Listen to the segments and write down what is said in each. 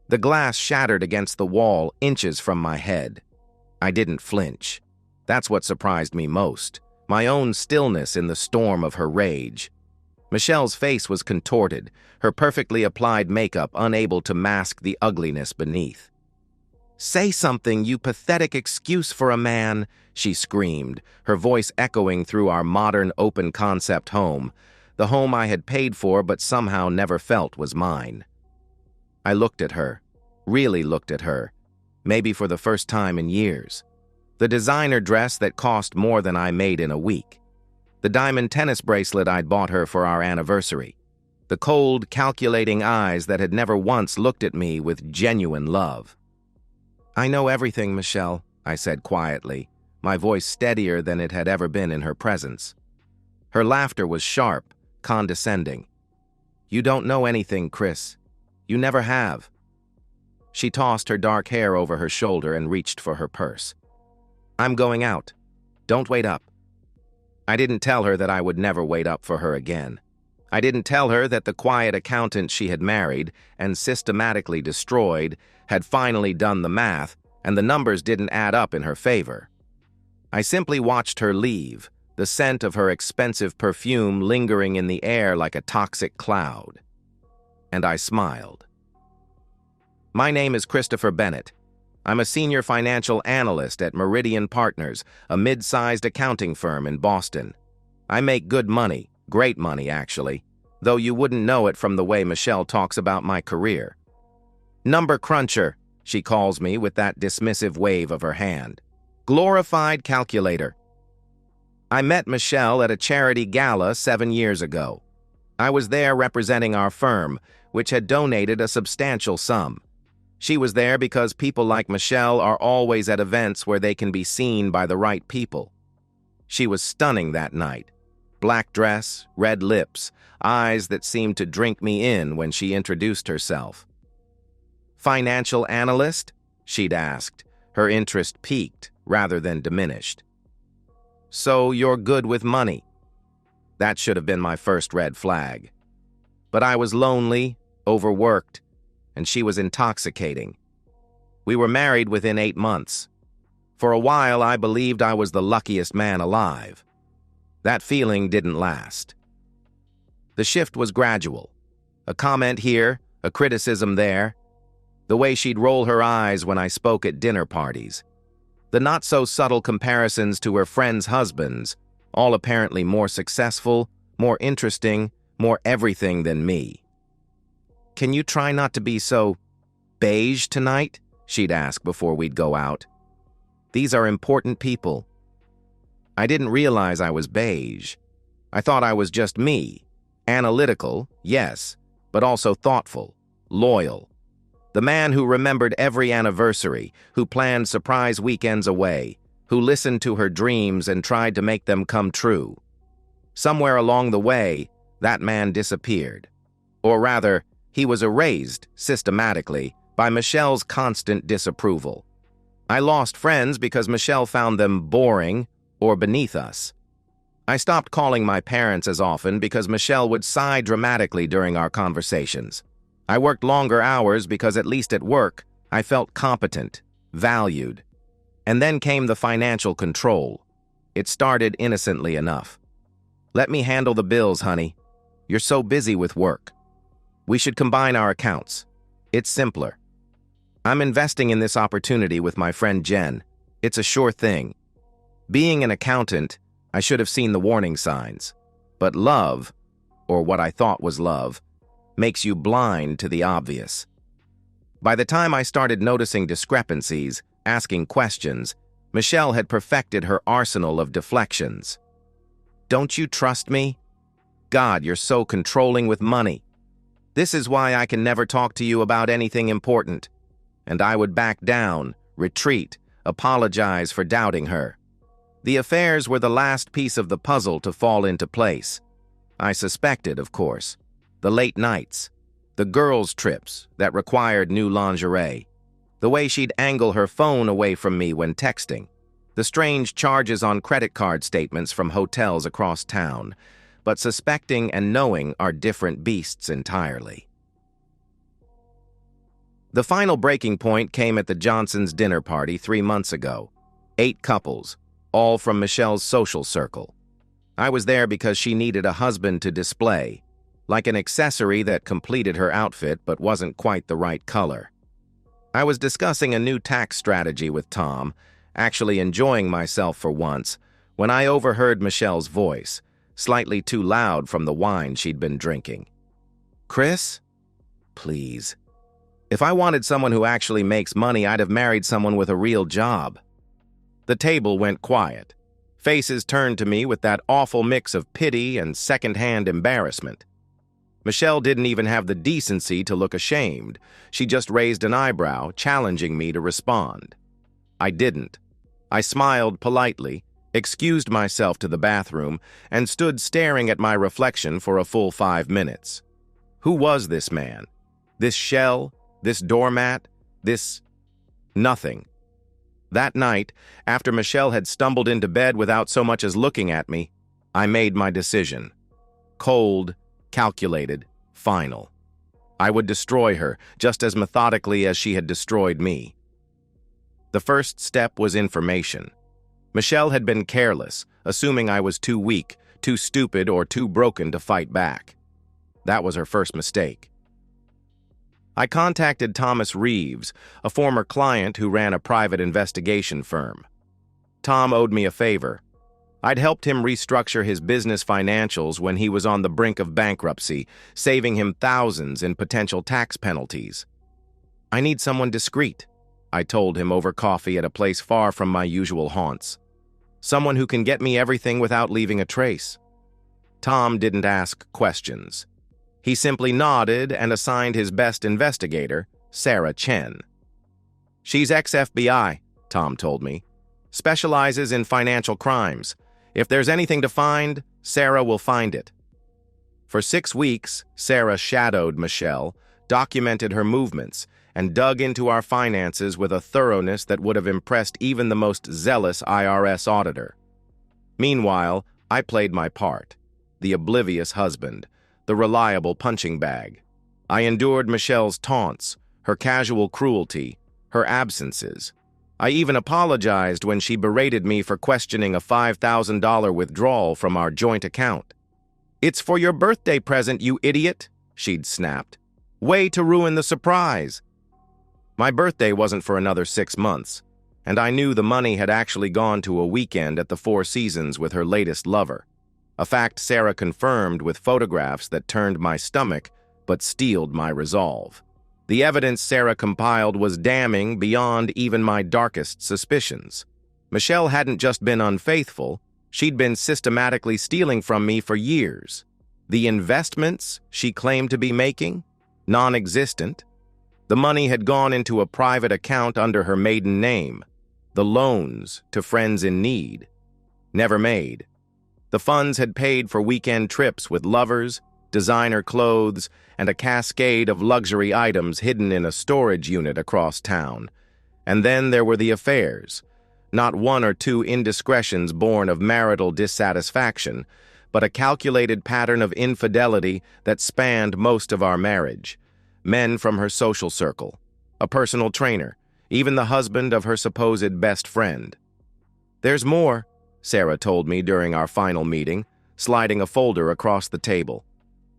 The glass shattered against the wall inches from my head. I didn't flinch. That's what surprised me most, my own stillness in the storm of her rage. Michelle's face was contorted, her perfectly applied makeup unable to mask the ugliness beneath. "Say something, you pathetic excuse for a man," she screamed, her voice echoing through our modern open-concept home, the home I had paid for but somehow never felt was mine. I looked at her, really looked at her, maybe for the first time in years. The designer dress that cost more than I made in a week. The diamond tennis bracelet I'd bought her for our anniversary. The cold, calculating eyes that had never once looked at me with genuine love. "I know everything, Michelle," I said quietly, my voice steadier than it had ever been in her presence. Her laughter was sharp, condescending. "You don't know anything, Chris. You never have." She tossed her dark hair over her shoulder and reached for her purse. "I'm going out. Don't wait up." I didn't tell her that I would never wait up for her again. I didn't tell her that the quiet accountant she had married and systematically destroyed had finally done the math, and the numbers didn't add up in her favor. I simply watched her leave, the scent of her expensive perfume lingering in the air like a toxic cloud. And I smiled. "My name is Christopher Bennett. I'm a senior financial analyst at Meridian Partners, a mid-sized accounting firm in Boston. I make good money, great money actually, though you wouldn't know it from the way Michelle talks about my career. Number cruncher," she calls me with that dismissive wave of her hand. "Glorified calculator." I met Michelle at a charity gala 7 years ago. I was there representing our firm, which had donated a substantial sum. She was there because people like Michelle are always at events where they can be seen by the right people. She was stunning that night. Black dress, red lips, eyes that seemed to drink me in when she introduced herself. "Financial analyst?" she'd asked, her interest piqued rather than diminished. "So you're good with money." That should have been my first red flag. But I was lonely, overworked, and she was intoxicating. We were married within 8 months. For a while, I believed I was the luckiest man alive. That feeling didn't last. The shift was gradual. A comment here, a criticism there. The way she'd roll her eyes when I spoke at dinner parties. The not-so-subtle comparisons to her friends' husbands, all apparently more successful, more interesting, more everything than me. "Can you try not to be so beige tonight?" she'd ask before we'd go out. "These are important people." I didn't realize I was beige. I thought I was just me. Analytical, yes, but also thoughtful, loyal. The man who remembered every anniversary, who planned surprise weekends away, who listened to her dreams and tried to make them come true. Somewhere along the way, that man disappeared. Or rather, he was erased, systematically, by Michelle's constant disapproval. I lost friends because Michelle found them boring or beneath us. I stopped calling my parents as often because Michelle would sigh dramatically during our conversations. I worked longer hours because at least at work, I felt competent, valued. And then came the financial control. It started innocently enough. "Let me handle the bills, honey. You're so busy with work. We should combine our accounts. It's simpler. I'm investing in this opportunity with my friend Jen. It's a sure thing. Being an accountant, I should have seen the warning signs. But love, or what I thought was love, makes you blind to the obvious. By the time I started noticing discrepancies, asking questions, Michelle had perfected her arsenal of deflections. "Don't you trust me? God, you're so controlling with money. This is why I can never talk to you about anything important." And I would back down, retreat, apologize for doubting her. The affairs were the last piece of the puzzle to fall into place. I suspected, of course. The late nights, the girls' trips that required new lingerie, the way she'd angle her phone away from me when texting, the strange charges on credit card statements from hotels across town. But suspecting and knowing are different beasts entirely. The final breaking point came at the Johnsons' dinner party 3 months ago. 8 couples, all from Michelle's social circle. I was there because she needed a husband to display, like an accessory that completed her outfit but wasn't quite the right color. I was discussing a new tax strategy with Tom, actually enjoying myself for once, when I overheard Michelle's voice, slightly too loud from the wine she'd been drinking. "Chris? Please. If I wanted someone who actually makes money, I'd have married someone with a real job." The table went quiet. Faces turned to me with that awful mix of pity and second-hand embarrassment. Michelle didn't even have the decency to look ashamed. She just raised an eyebrow, challenging me to respond. I didn't. I smiled politely, excused myself to the bathroom, and stood staring at my reflection for a full 5 minutes. Who was this man? This shell? This doormat? This nothing. That night, after Michelle had stumbled into bed without so much as looking at me, I made my decision. Cold, calculated, final. I would destroy her just as methodically as she had destroyed me. The first step was information. Michelle had been careless, assuming I was too weak, too stupid, or too broken to fight back. That was her first mistake. I contacted Thomas Reeves, a former client who ran a private investigation firm. Tom owed me a favor. I'd helped him restructure his business financials when he was on the brink of bankruptcy, saving him thousands in potential tax penalties. "I need someone discreet," I told him over coffee at a place far from my usual haunts. "Someone who can get me everything without leaving a trace." Tom didn't ask questions. He simply nodded and assigned his best investigator, Sarah Chen. "She's ex-FBI," Tom told me. "Specializes in financial crimes. If there's anything to find, Sarah will find it." For 6 weeks, Sarah shadowed Michelle, documented her movements, and dug into our finances with a thoroughness that would have impressed even the most zealous IRS auditor. Meanwhile, I played my part, the oblivious husband, the reliable punching bag. I endured Michelle's taunts, her casual cruelty, her absences. I even apologized when she berated me for questioning a $5,000 withdrawal from our joint account. "It's for your birthday present, you idiot," she'd snapped. "Way to ruin the surprise." My birthday wasn't for another 6 months, and I knew the money had actually gone to a weekend at the Four Seasons with her latest lover. A fact Sarah confirmed with photographs that turned my stomach but steeled my resolve. The evidence Sarah compiled was damning beyond even my darkest suspicions. Michelle hadn't just been unfaithful, she'd been systematically stealing from me for years. The investments she claimed to be making? Non-existent. The money had gone into a private account under her maiden name. The loans to friends in need. Never made. The funds had paid for weekend trips with lovers, designer clothes, and a cascade of luxury items hidden in a storage unit across town. And then there were the affairs. Not 1 or 2 indiscretions born of marital dissatisfaction, but a calculated pattern of infidelity that spanned most of our marriage. Men from her social circle, a personal trainer, even the husband of her supposed best friend. "There's more," Sarah told me during our final meeting, sliding a folder across the table.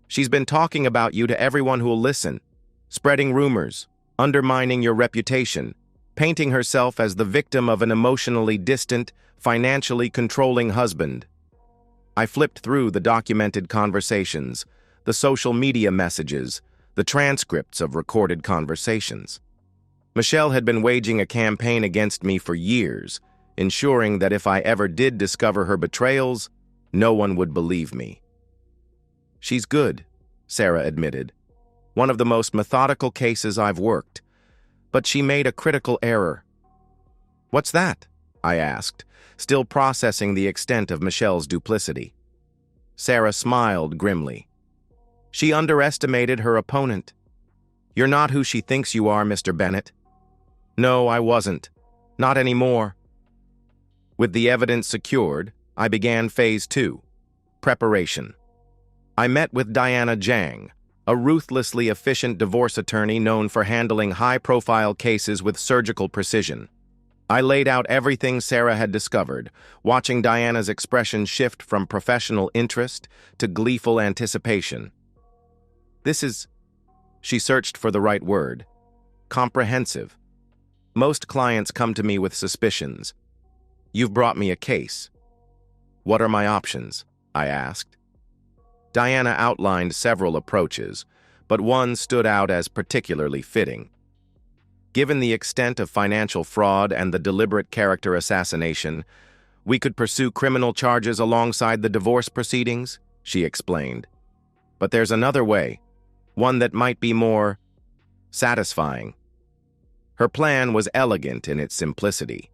"She's been talking about you to everyone who'll listen, spreading rumors, undermining your reputation, painting herself as the victim of an emotionally distant, financially controlling husband." I flipped through the documented conversations, the social media messages, the transcripts of recorded conversations. Michelle had been waging a campaign against me for years, ensuring that if I ever did discover her betrayals, no one would believe me. "She's good," Sarah admitted. "One of the most methodical cases I've worked. But she made a critical error." "What's that?" I asked, still processing the extent of Michelle's duplicity. Sarah smiled grimly. "She underestimated her opponent. You're not who she thinks you are, Mr. Bennett." "No, I wasn't. Not anymore." With the evidence secured, I began phase 2, preparation. I met with Diana Zhang, a ruthlessly efficient divorce attorney known for handling high-profile cases with surgical precision. I laid out everything Sarah had discovered, watching Diana's expression shift from professional interest to gleeful anticipation. She searched for the right word. Comprehensive. Most clients come to me with suspicions. You've brought me a case. What are my options? I asked. Diana outlined several approaches, but one stood out as particularly fitting. Given the extent of financial fraud and the deliberate character assassination, we could pursue criminal charges alongside the divorce proceedings, she explained. But there's another way, one that might be more satisfying. Her plan was elegant in its simplicity.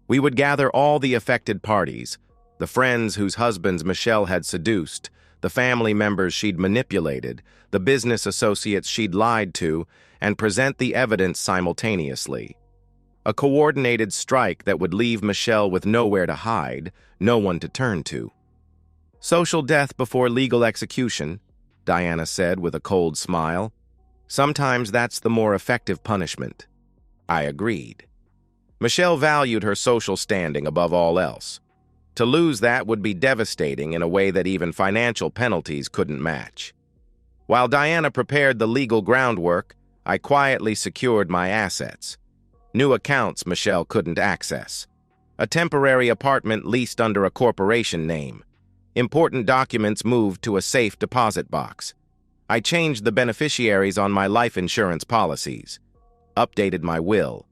We would gather all the affected parties, the friends whose husbands Michelle had seduced, the family members she'd manipulated, the business associates she'd lied to, and present the evidence simultaneously. A coordinated strike that would leave Michelle with nowhere to hide, no one to turn to. Social death before legal execution, Diana said with a cold smile. Sometimes that's the more effective punishment. I agreed. Michelle valued her social standing above all else. To lose that would be devastating in a way that even financial penalties couldn't match. While Diana prepared the legal groundwork, I quietly secured my assets. New accounts Michelle couldn't access. A temporary apartment leased under a corporation name. Important documents moved to a safe deposit box. I changed the beneficiaries on my life insurance policies. Updated my will.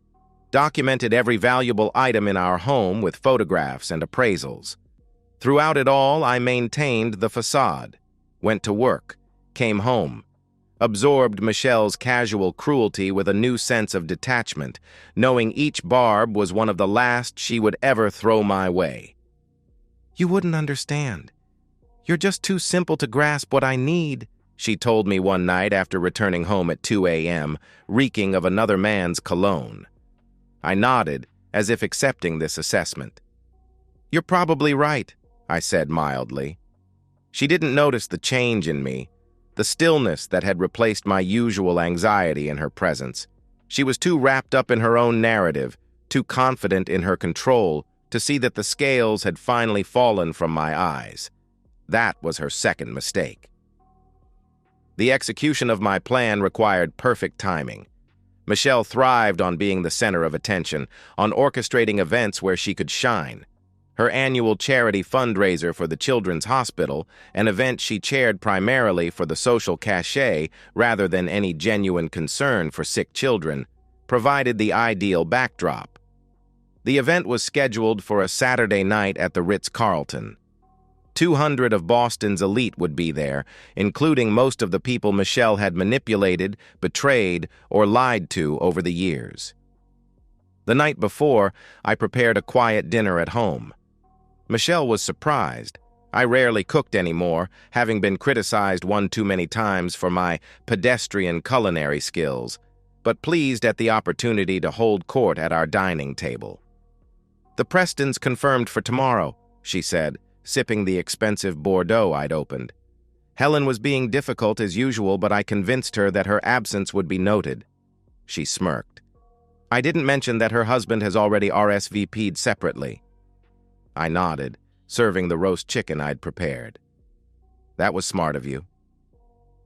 Documented every valuable item in our home with photographs and appraisals. Throughout it all, I maintained the facade. Went to work. Came home. Absorbed Michelle's casual cruelty with a new sense of detachment, knowing each barb was one of the last she would ever throw my way. You wouldn't understand. You're just too simple to grasp what I need, she told me one night after returning home at 2 a.m., reeking of another man's cologne. I nodded, as if accepting this assessment. You're probably right, I said mildly. She didn't notice the change in me, the stillness that had replaced my usual anxiety in her presence. She was too wrapped up in her own narrative, too confident in her control, to see that the scales had finally fallen from my eyes. That was her second mistake. The execution of my plan required perfect timing. Michelle thrived on being the center of attention, on orchestrating events where she could shine. Her annual charity fundraiser for the Children's Hospital, an event she chaired primarily for the social cachet rather than any genuine concern for sick children, provided the ideal backdrop. The event was scheduled for a Saturday night at the Ritz-Carlton. 200 of Boston's elite would be there, including most of the people Michelle had manipulated, betrayed, or lied to over the years. The night before, I prepared a quiet dinner at home. Michelle was surprised. I rarely cooked anymore, having been criticized one too many times for my pedestrian culinary skills, but pleased at the opportunity to hold court at our dining table. The Prestons confirmed for tomorrow, she said, sipping the expensive Bordeaux I'd opened. Helen was being difficult as usual, but I convinced her that her absence would be noted. She smirked. I didn't mention that her husband has already RSVP'd separately. I nodded, serving the roast chicken I'd prepared. That was smart of you.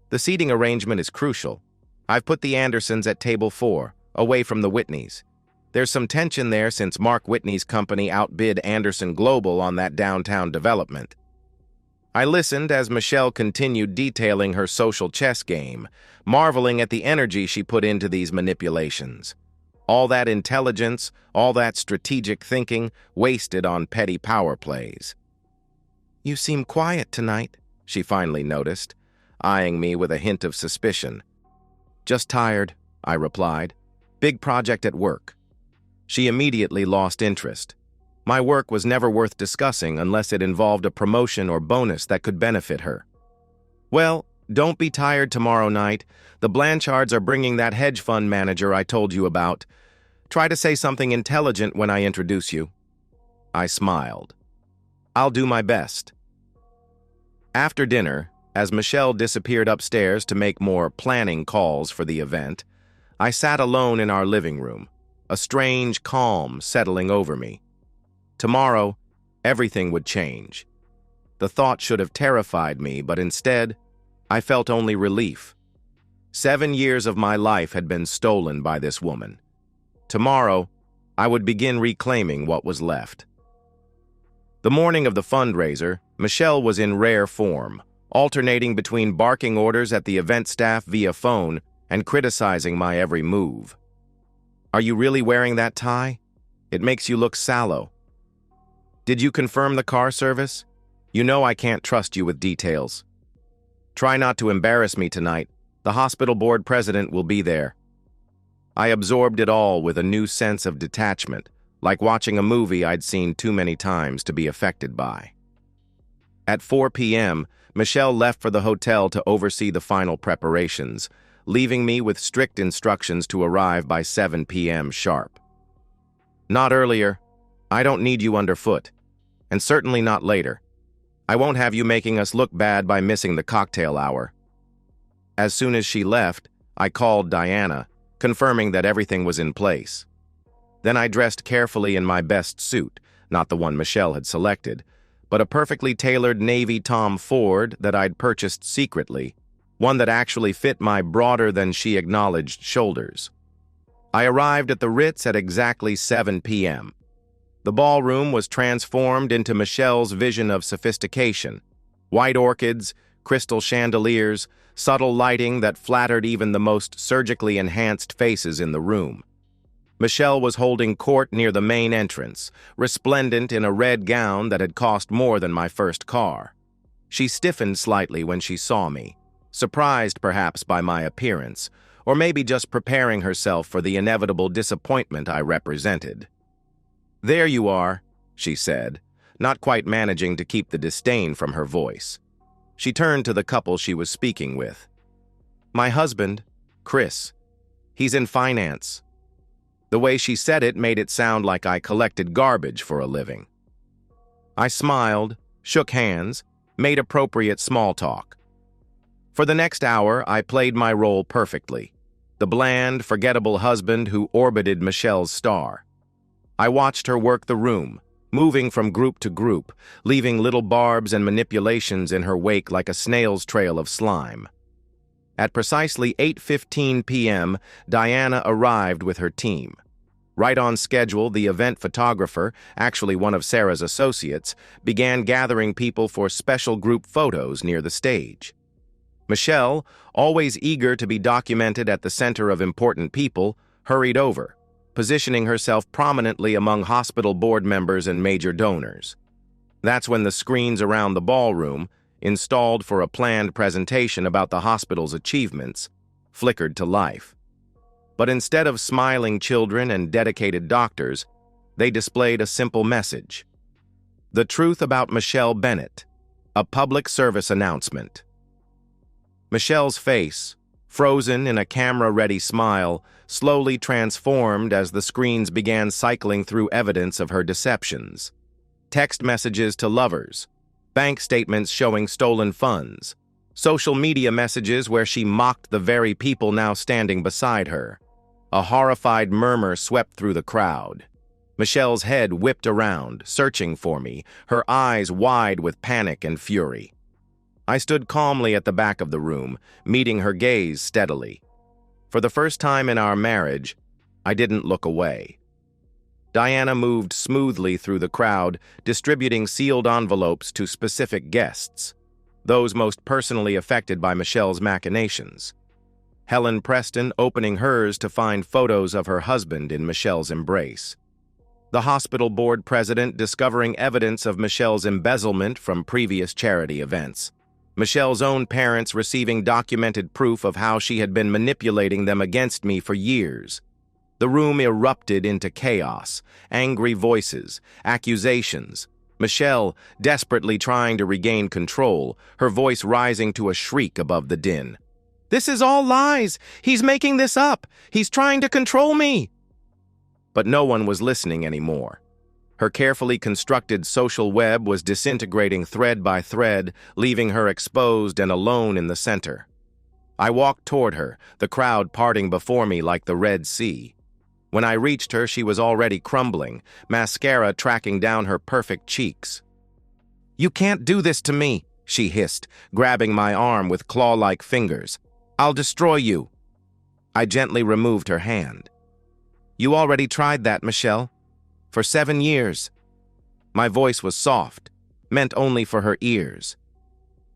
The seating arrangement is crucial. I've put the Andersons at table 4, away from the Whitneys. There's some tension there since Mark Whitney's company outbid Anderson Global on that downtown development. I listened as Michelle continued detailing her social chess game, marveling at the energy she put into these manipulations. All that intelligence, all that strategic thinking, wasted on petty power plays. You seem quiet tonight, she finally noticed, eyeing me with a hint of suspicion. Just tired, I replied. Big project at work. She immediately lost interest. My work was never worth discussing unless it involved a promotion or bonus that could benefit her. Well, don't be tired tomorrow night. The Blanchards are bringing that hedge fund manager I told you about. Try to say something intelligent when I introduce you. I smiled. I'll do my best. After dinner, As Michelle disappeared upstairs to make more planning calls for the event, I sat alone in our living room, a strange calm settling over me. Tomorrow, everything would change. The thought should have terrified me, but instead, I felt only relief. 7 years of my life had been stolen by this woman. Tomorrow, I would begin reclaiming what was left. The morning of the fundraiser, Michelle was in rare form, alternating between barking orders at the event staff via phone and criticizing my every move. "Are you really wearing that tie? It makes you look sallow. Did you confirm the car service? You know I can't trust you with details. Try not to embarrass me tonight. The hospital board president will be there." I absorbed it all with a new sense of detachment, like watching a movie I'd seen too many times to be affected by. At 4 p.m., Michelle left for the hotel to oversee the final preparations, leaving me with strict instructions to arrive by 7 p.m. sharp. "Not earlier. I don't need you underfoot. And certainly not later. I won't have you making us look bad by missing the cocktail hour." As soon as she left, I called Diana, confirming that everything was in place. Then I dressed carefully in my best suit, not the one Michelle had selected, but a perfectly tailored navy Tom Ford that I'd purchased secretly, one that actually fit my broader-than-she-acknowledged shoulders. I arrived at the Ritz at exactly 7 p.m. The ballroom was transformed into Michelle's vision of sophistication: white orchids, crystal chandeliers, subtle lighting that flattered even the most surgically enhanced faces in the room. Michelle was holding court near the main entrance, resplendent in a red gown that had cost more than my first car. She stiffened slightly when she saw me, surprised perhaps by my appearance, or maybe just preparing herself for the inevitable disappointment I represented. "There you are," she said, not quite managing to keep the disdain from her voice. She turned to the couple she was speaking with. "My husband, Chris. He's in finance." The way she said it made it sound like I collected garbage for a living. I smiled, shook hands, made appropriate small talk. For the next hour, I played my role perfectly, the bland, forgettable husband who orbited Michelle's star. I watched her work the room, moving from group to group, leaving little barbs and manipulations in her wake like a snail's trail of slime. At precisely 8:15 p.m., Diana arrived with her team. Right on schedule, the event photographer, actually one of Sarah's associates, began gathering people for special group photos near the stage. Michelle, always eager to be documented at the center of important people, hurried over, positioning herself prominently among hospital board members and major donors. That's when the screens around the ballroom, installed for a planned presentation about the hospital's achievements, flickered to life. But instead of smiling children and dedicated doctors, they displayed a simple message: the truth about Michelle Bennett, a public service announcement. Michelle's face, frozen in a camera-ready smile, slowly transformed as the screens began cycling through evidence of her deceptions. Text messages to lovers, bank statements showing stolen funds, social media messages where she mocked the very people now standing beside her. A horrified murmur swept through the crowd. Michelle's head whipped around, searching for me, her eyes wide with panic and fury. I stood calmly at the back of the room, meeting her gaze steadily. For the first time in our marriage, I didn't look away. Diana moved smoothly through the crowd, distributing sealed envelopes to specific guests, those most personally affected by Michelle's machinations. Helen Preston opening hers to find photos of her husband in Michelle's embrace. The hospital board president discovering evidence of Michelle's embezzlement from previous charity events. Michelle's own parents receiving documented proof of how she had been manipulating them against me for years. The room erupted into chaos, angry voices, accusations. Michelle, desperately trying to regain control, her voice rising to a shriek above the din. "This is all lies! He's making this up! He's trying to control me!" But no one was listening anymore. Her carefully constructed social web was disintegrating thread by thread, leaving her exposed and alone in the center. I walked toward her, the crowd parting before me like the Red Sea. When I reached her, she was already crumbling, mascara tracking down her perfect cheeks. "You can't do this to me," she hissed, grabbing my arm with claw-like fingers. "I'll destroy you." I gently removed her hand. "You already tried that, Michelle. For 7 years." My voice was soft, meant only for her ears.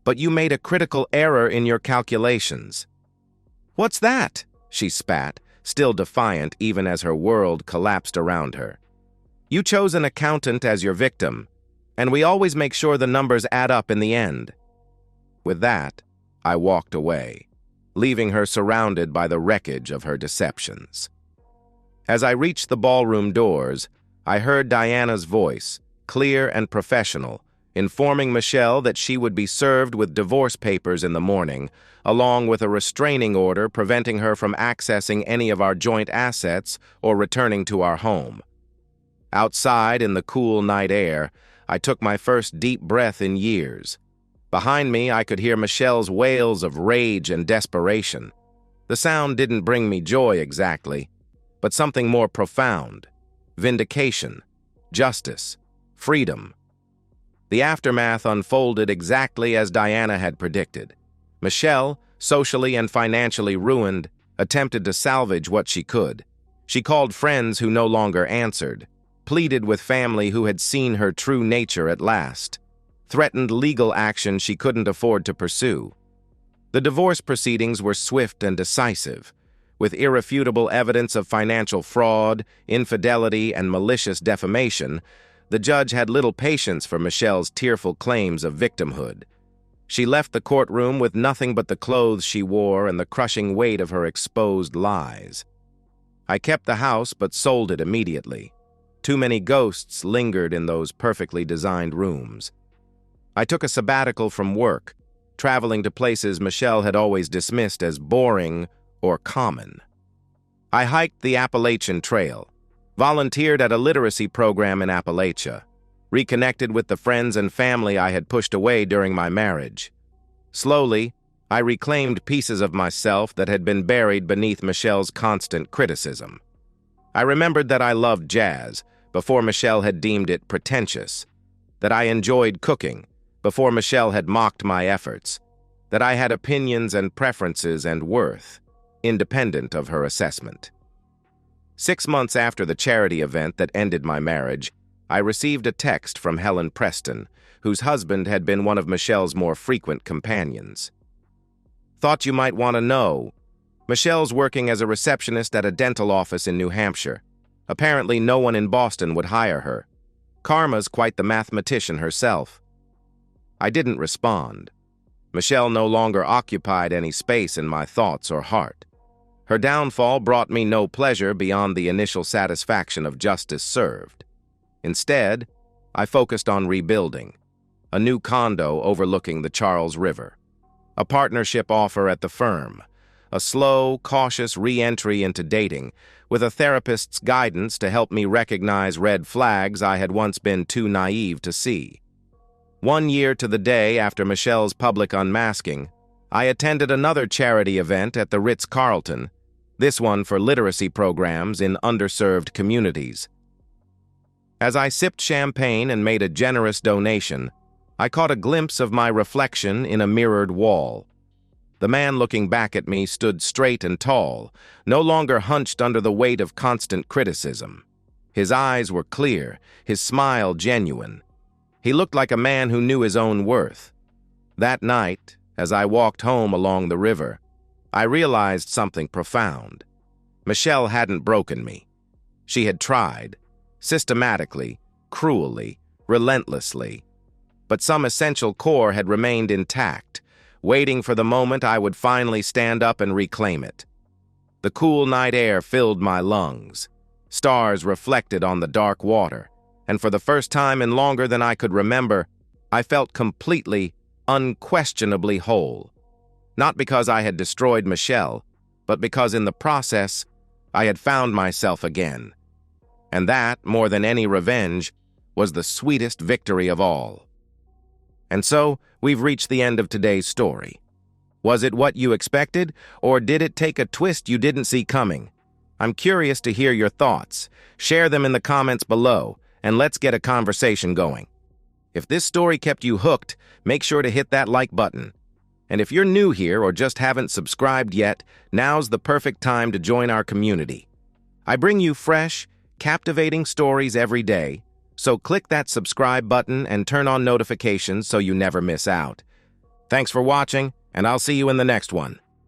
"But you made a critical error in your calculations." "What's that?" she spat, still defiant even as her world collapsed around her. "You chose an accountant as your victim, and we always make sure the numbers add up in the end." With that, I walked away, leaving her surrounded by the wreckage of her deceptions. As I reached the ballroom doors, I heard Diana's voice, clear and professional, informing Michelle that she would be served with divorce papers in the morning, along with a restraining order preventing her from accessing any of our joint assets or returning to our home. Outside, in the cool night air, I took my first deep breath in years. Behind me, I could hear Michelle's wails of rage and desperation. The sound didn't bring me joy exactly, but something more profound: vindication, justice, freedom. The aftermath unfolded exactly as Diana had predicted. Michelle, socially and financially ruined, attempted to salvage what she could. She called friends who no longer answered, pleaded with family who had seen her true nature at last, threatened legal action she couldn't afford to pursue. The divorce proceedings were swift and decisive, with irrefutable evidence of financial fraud, infidelity, and malicious defamation. The judge had little patience for Michelle's tearful claims of victimhood. She left the courtroom with nothing but the clothes she wore and the crushing weight of her exposed lies. I kept the house but sold it immediately. Too many ghosts lingered in those perfectly designed rooms. I took a sabbatical from work, traveling to places Michelle had always dismissed as boring or common. I hiked the Appalachian Trail, volunteered at a literacy program in Appalachia, reconnected with the friends and family I had pushed away during my marriage. Slowly, I reclaimed pieces of myself that had been buried beneath Michelle's constant criticism. I remembered that I loved jazz before Michelle had deemed it pretentious, that I enjoyed cooking before Michelle had mocked my efforts, that I had opinions and preferences and worth, independent of her assessment. 6 months after the charity event that ended my marriage, I received a text from Helen Preston, whose husband had been one of Michelle's more frequent companions. "Thought you might want to know. Michelle's working as a receptionist at a dental office in New Hampshire. Apparently no one in Boston would hire her. Karma's quite the mathematician herself." I didn't respond. Michelle no longer occupied any space in my thoughts or heart. Her downfall brought me no pleasure beyond the initial satisfaction of justice served. Instead, I focused on rebuilding: a new condo overlooking the Charles River, a partnership offer at the firm, a slow, cautious re-entry into dating, with a therapist's guidance to help me recognize red flags I had once been too naive to see. 1 year to the day after Michelle's public unmasking, I attended another charity event at the Ritz-Carlton, this one for literacy programs in underserved communities. As I sipped champagne and made a generous donation, I caught a glimpse of my reflection in a mirrored wall. The man looking back at me stood straight and tall, no longer hunched under the weight of constant criticism. His eyes were clear, his smile genuine. He looked like a man who knew his own worth. That night, as I walked home along the river, I realized something profound. Michelle hadn't broken me. She had tried, systematically, cruelly, relentlessly. But some essential core had remained intact, waiting for the moment I would finally stand up and reclaim it. The cool night air filled my lungs. Stars reflected on the dark water, and for the first time in longer than I could remember, I felt completely, unquestionably whole. Not because I had destroyed Michelle, but because in the process, I had found myself again. And that, more than any revenge, was the sweetest victory of all. And so, we've reached the end of today's story. Was it what you expected, or did it take a twist you didn't see coming? I'm curious to hear your thoughts. Share them in the comments below, and let's get a conversation going. If this story kept you hooked, make sure to hit that like button. And if you're new here or just haven't subscribed yet, now's the perfect time to join our community. I bring you fresh, captivating stories every day, so click that subscribe button and turn on notifications so you never miss out. Thanks for watching, and I'll see you in the next one.